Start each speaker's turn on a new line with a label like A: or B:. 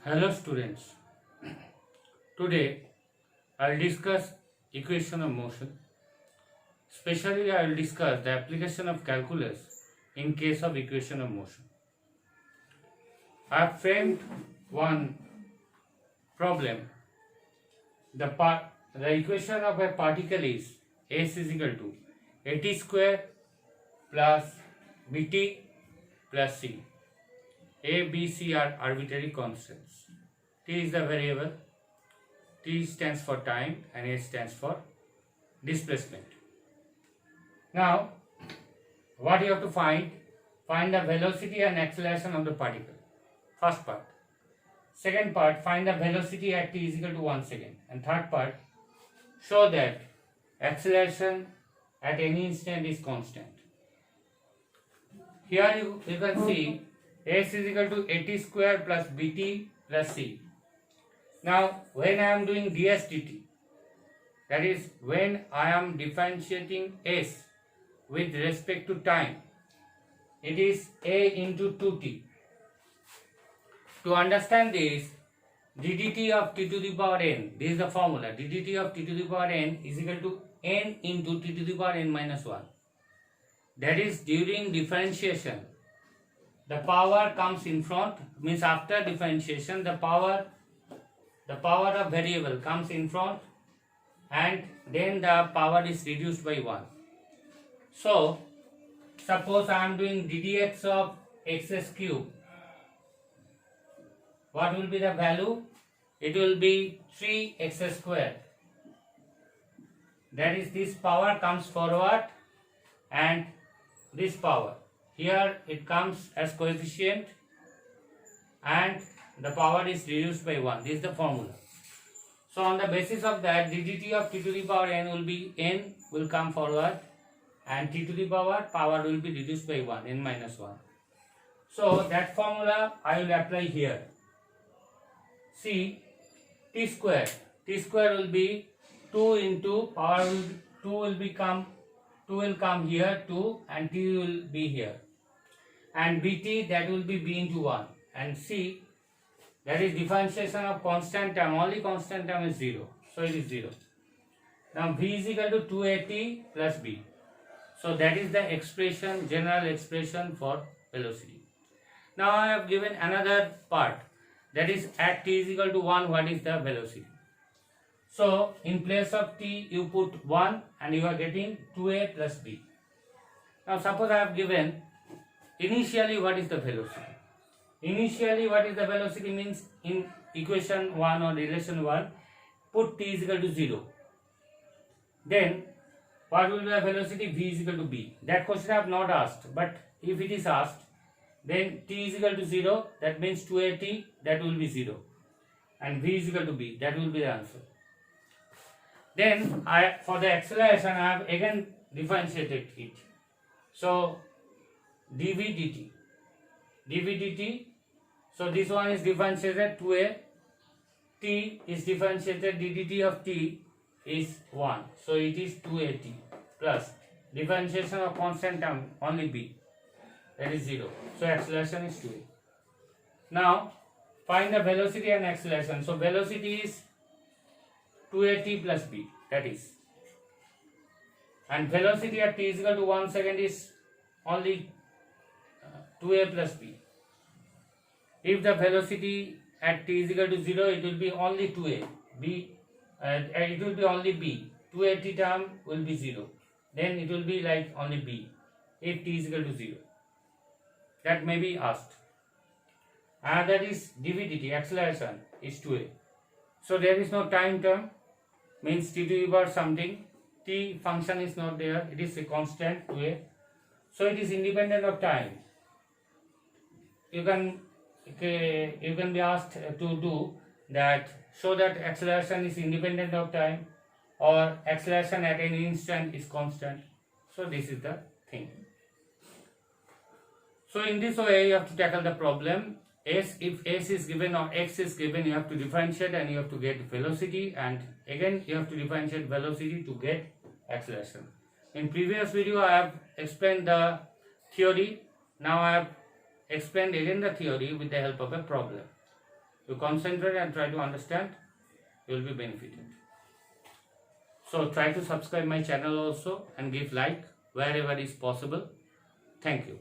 A: Hello students, today I will discuss equation of motion. Especially I will discuss the application of calculus in case of equation of motion. I have framed one problem. The equation of a particle is S is equal to at square plus bt plus c. A, B, C are arbitrary constants. T is the variable, T stands for time and A stands for displacement. Now, what you have to find? Find the velocity and acceleration of the particle. First part. Second part, find the velocity at t is equal to 1 second. And third part, show that acceleration at any instant is constant. Here you can see S is equal to at square plus bt plus c. Now, when I am doing ds dt, that is when I am differentiating S with respect to time, it is a into 2t. To understand this, ddt of t to the power n, this is the formula, ddt of t to the power n is equal to n into t to the power n minus 1. That is, during differentiation, the power comes in front, means after differentiation, the power of variable comes in front and then the power is reduced by 1. So, suppose I am doing ddx of x cube. What will be the value? It will be 3x square. That is, this power comes forward and this power. Here it comes as coefficient and the power is reduced by 1. This is the formula. So on the basis of that, ddt of t to the power n will be, n will come forward and t to the power will be reduced by 1, n minus 1. So that formula I will apply here. See, t square will be 2 into power 2 will come here 2 and t will be here. And bt, that will be b into 1. And c, that is differentiation of constant term, only constant term is 0. So it is 0. Now v is equal to 2at plus b. So that is the expression, general expression for velocity. Now I have given another part, that is at t is equal to 1, what is the velocity? So in place of t you put 1 and you are getting 2a plus b. Now suppose I have given initially what is the velocity. Initially what is the velocity means in equation 1 or relation 1, put t is equal to 0. Then what will be the velocity? V is equal to b. That question I have not asked, but if it is asked, then t is equal to 0, that means 2at, that will be 0. And v is equal to b, that will be the answer. Then for the acceleration I have again differentiated it. So dv dt, so this one is differentiated 2a, t is differentiated, ddt of t is 1, so it is 2at plus differentiation of constant term only b, that is 0, so acceleration is 2a. Now find the velocity and acceleration. So velocity is 2at plus b, that is, and velocity at t is equal to 1 second is only 2a plus b. If the velocity at t is equal to 0, it will be only 2a, it will be only b, 2at term will be 0, then it will be like only b if t is equal to 0. That may be asked. And that is dv dt, acceleration is 2a. So there is no time term, means t to the power something, t function is not there, it is a constant 2a. So it is independent of time. You can be asked to do that, show that acceleration is independent of time or acceleration at any instant is constant. So this is the thing. So in this way you have to tackle the problem. If s is given or x is given, you have to differentiate and you have to get velocity, and again you have to differentiate velocity to get acceleration. In previous video I have explained the theory. Now I have explained again the theory with the help of a problem. You concentrate and try to understand, you will be benefited. So try to subscribe my channel also and give like wherever is possible. Thank you.